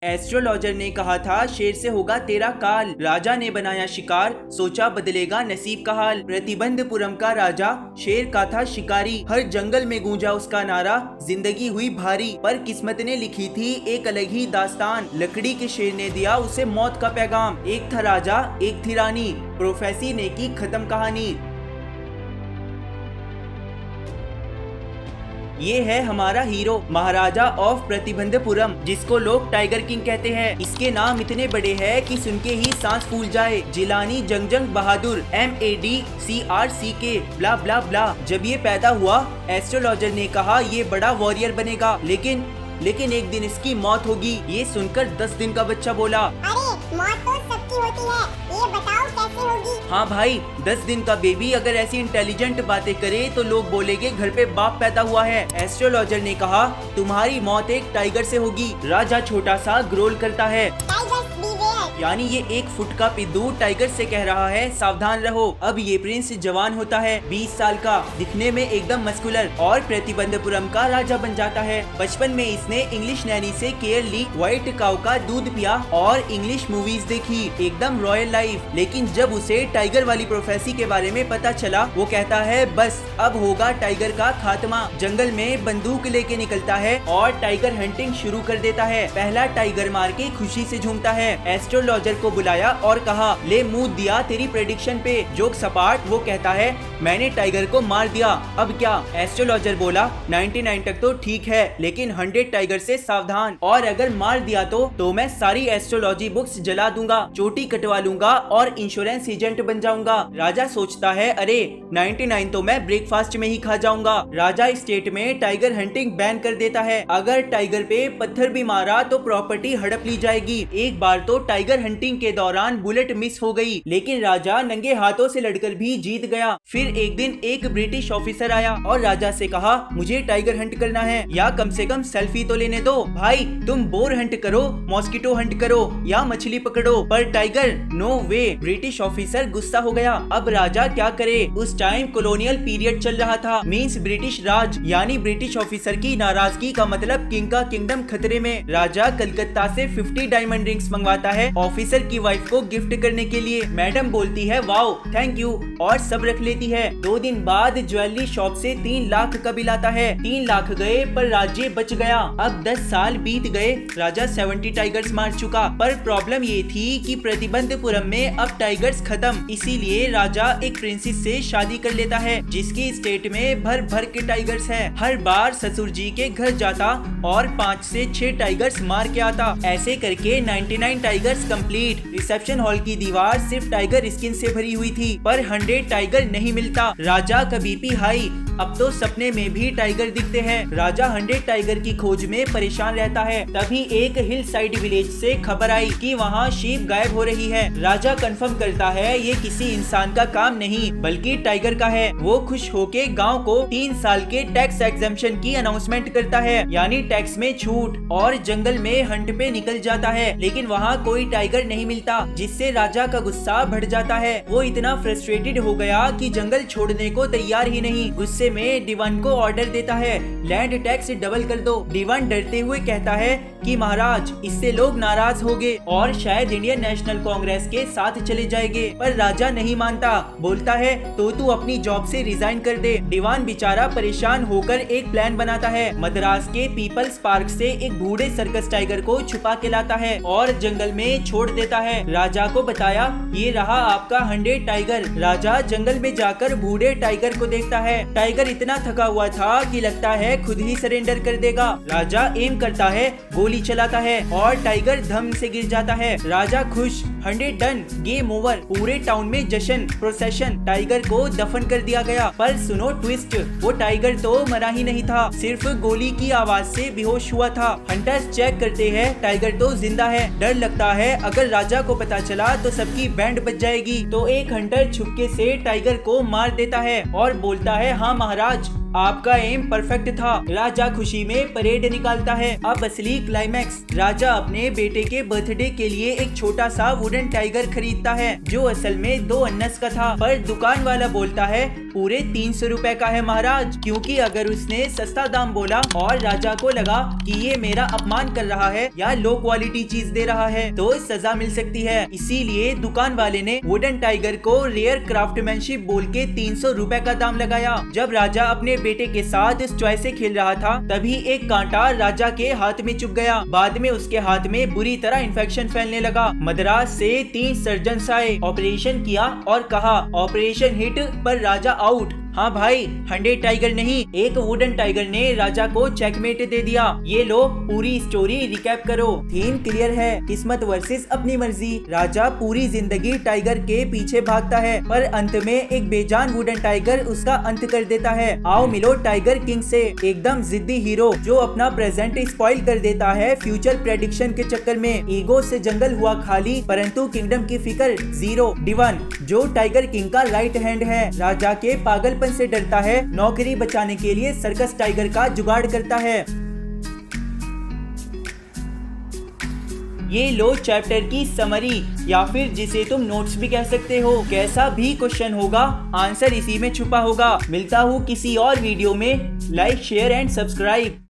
Astrologer ने कहा था शेर से होगा तेरा काल। राजा ने बनाया शिकार, सोचा बदलेगा नसीब का हाल। प्रतिबंधपुरम का राजा शेर का था शिकारी, हर जंगल में गूंजा उसका नारा, जिंदगी हुई भारी। पर किस्मत ने लिखी थी एक अलग ही दास्तान, लकड़ी के शेर ने दिया उसे मौत का पैगाम। एक था राजा एक थी रानी, प्रोफेसी ने की खत्म कहानी। ये है हमारा हीरो, महाराजा ऑफ प्रतिबंधपुरम, जिसको लोग टाइगर किंग कहते हैं। इसके नाम इतने बड़े हैं कि सुन के ही सांस फूल जाए। जिलानी जंगजंग बहादुर, MADCRCK ब्ला ब्ला ब्ला। जब ये पैदा हुआ एस्ट्रोलॉजर ने कहा ये बड़ा वॉरियर बनेगा, लेकिन एक दिन इसकी मौत होगी। ये सुनकर 10 दिन का बच्चा बोला, अरे मौत तो सबकी होती है, ये बताओ कैसे होगी। हाँ भाई, 10 दिन का बेबी अगर ऐसी इंटेलिजेंट बातें करे तो लोग बोलेंगे घर पे बाप पैदा हुआ है। एस्ट्रोलॉजर ने कहा तुम्हारी मौत एक टाइगर से होगी। राजा छोटा सा ग्रोल करता है, टाइगर्स बीवेयर। यानी ये 1 फुट का पिद्दू टाइगर से कह रहा है सावधान रहो। अब ये प्रिंस जवान होता है, 20 साल का, दिखने में एकदम मस्कुलर, और प्रतिबंधपुरम का राजा बन जाता है। बचपन में इसने इंग्लिश नैनी से केयर ली, व्हाइट काऊ का दूध पिया और इंग्लिश मूवीज देखी, एकदम रॉयल लाइफ। लेकिन जब उसे टाइगर वाली प्रोफेसी के बारे में पता चला, वो कहता है बस अब होगा टाइगर का खात्मा। जंगल में बंदूक लेके निकलता है और टाइगर हंटिंग शुरू कर देता है। पहला टाइगर मार के खुशी से झूमता है। एस्ट्रोलॉजर को बुलाया और कहा ले मुंह दिया तेरी प्रेडिक्शन पे। जोक सपाट, वो कहता है मैंने टाइगर को मार दिया, अब क्या। एस्ट्रोलॉजर बोला 99 तक तो ठीक है, लेकिन 100 टाइगर से सावधान, और अगर मार दिया तो मैं सारी एस्ट्रोलॉजी बुक्स जला दूंगा, चोटी कटवा लूंगा और इंश्योरेंस एजेंट बन जाऊंगा। राजा सोचता है अरे 99 तो मैं ब्रेकफास्ट में ही खा जाऊंगा। राजा स्टेट में टाइगर हंटिंग बैन कर देता है। अगर टाइगर पे पत्थर भी मारा तो प्रॉपर्टी हड़प ली जाएगी। एक बार तो टाइगर हंटिंग के दौरान बुलेट मिस हो गई, लेकिन राजा नंगे हाथों से लड़कर भी जीत गया। फिर एक दिन एक ब्रिटिश ऑफिसर आया और राजा से कहा मुझे टाइगर हंट करना है, या कम से कम सेल्फी तो लेने दो। भाई तुम बोर हंट करो, मॉस्किटो हंट करो या मछली पकड़ो, पर टाइगर नो वे। ब्रिटिश ऑफिसर गुस्सा हो गया। अब राजा क्या करे, उस टाइम कॉलोनियल पीरियड चल रहा था, मींस ब्रिटिश राज, यानी ब्रिटिश ऑफिसर की नाराजगी का मतलब किंग का किंगडम खतरे में। राजा कलकत्ता से 50 डायमंड रिंग्स मंगवाता है ऑफिसर की वाइफ को गिफ्ट करने के लिए। मैडम बोलती है वाओ थैंक यू, और सब रख लेती है। 2 दिन बाद ज्वेलरी शॉप से 3 लाख का बिल आता है। 3 लाख गए पर राज्य बच गया। अब 10 साल बीत गए, राजा 70 टाइगर्स मार चुका। पर प्रॉब्लम ये थी कि प्रतिबंधपुरम में अब टाइगर्स खत्म, इसीलिए राजा एक प्रिंसेस से शादी कर लेता है जिसकी स्टेट में भर भर के टाइगर्स हैं। हर बार ससुर जी के घर जाता और 5 से 6 टाइगर्स मार के आता। ऐसे करके 99 टाइगर्स कंप्लीट। रिसेप्शन हॉल की दीवार सिर्फ टाइगर स्किन से भरी हुई थी, पर 100 टाइगर नहीं मिलता। राजा का बीपी हाई, अब तो सपने में भी टाइगर दिखते हैं। राजा 100 टाइगर की खोज में परेशान रहता है। तभी एक हिल साइड विलेज से खबर आई कि वहाँ शीप गायब हो रही है। राजा कंफर्म करता है ये किसी इंसान का काम नहीं बल्कि टाइगर का है। वो खुश होके गांव को 3 साल के टैक्स एग्जेम्पशन की अनाउंसमेंट करता है, यानी टैक्स में छूट, और जंगल में हंट पे निकल जाता है। लेकिन वहाँ कोई टाइगर नहीं मिलता, जिससे राजा का गुस्सा बढ़ जाता है। वो इतना फ्रस्ट्रेटेड हो गया कि जंगल छोड़ने को तैयार ही नहीं। गुस्से में दीवान को ऑर्डर देता है लैंड टैक्स डबल कर दो। दीवान डरते हुए कहता है कि महाराज इससे लोग नाराज होंगे और शायद इंडियन नेशनल कांग्रेस के साथ चले जाएंगे। पर राजा नहीं मानता, बोलता है तो तू अपनी जॉब से रिजाइन कर दे। दीवान बेचारा परेशान होकर एक प्लान बनाता है। मद्रास के पीपल्स पार्क से एक बूढ़े सर्कस टाइगर को छुपा के लाता है और जंगल में छोड़ देता है। राजा को बताया ये रहा आपका 100 टाइगर। राजा जंगल में जाकर बूढ़े टाइगर को देखता है। टाइगर इतना थका हुआ था कि लगता है खुद ही सरेंडर कर देगा। राजा एम करता है, गोली चलाता है और टाइगर धम से गिर जाता है। राजा खुश, 100 डन, गेम ओवर। पूरे टाउन में जश्न, प्रोसेशन, टाइगर को दफन कर दिया गया। पर सुनो ट्विस्ट, वो टाइगर तो मरा ही नहीं था, सिर्फ गोली की आवाज से बेहोश हुआ था। हंटर्स चेक करते हैं, टाइगर तो जिंदा है। डर लगता है अगर राजा को पता चला तो सबकी बैंड बज जाएगी। तो एक हंटर छुपके से टाइगर को मार देता है और बोलता है हाँ महाराज आपका एम परफेक्ट था। राजा खुशी में परेड निकालता है। अब असली क्लाइमैक्स। राजा अपने बेटे के बर्थडे के लिए एक छोटा सा वुडन टाइगर खरीदता है जो असल में 2 अन्नस का था, पर दुकान वाला बोलता है पूरे 300 रुपए का है महाराज, क्योंकि अगर उसने सस्ता दाम बोला और राजा को लगा कि ये मेरा अपमान कर रहा है या लो क्वालिटी चीज दे रहा है तो सजा मिल सकती है। इसीलिए दुकान वाले ने वुडन टाइगर को रेयर क्राफ्टमैनशिप बोल के 300 रुपए का दाम लगाया। जब राजा अपने बेटे के साथ इस टॉय से खेल रहा था तभी एक कांटा राजा के हाथ में चुभ गया। बाद में उसके हाथ में बुरी तरह इन्फेक्शन फैलने लगा। मद्रास से 3 सर्जन आए, ऑपरेशन किया और कहा ऑपरेशन हिट, पर राजा आउट। हाँ भाई, 100 टाइगर नहीं, एक वुडन टाइगर ने राजा को चेकमेट दे दिया। ये लो पूरी स्टोरी रिकैप करो। थीम क्लियर है, किस्मत वर्सेस अपनी मर्जी। राजा पूरी जिंदगी टाइगर के पीछे भागता है पर अंत में एक बेजान वुडन टाइगर उसका अंत कर देता है। आओ मिलो टाइगर किंग से, एकदम जिद्दी हीरो जो अपना प्रेजेंट स्पॉइल कर देता है फ्यूचर प्रेडिक्शन के चक्कर में। ईगो से जंगल हुआ खाली परंतु किंगडम की फिक्र जीरो। डिवन जो टाइगर किंग का राइट हैंड है, राजा के पागलपन से डरता है, नौकरी बचाने के लिए सर्कस टाइगर का जुगाड़ करता है। ये लो चैप्टर की समरी, या फिर जिसे तुम नोट्स भी कह सकते हो। कैसा भी क्वेश्चन होगा आंसर इसी में छुपा होगा। मिलता हूँ किसी और वीडियो में। Like share and subscribe.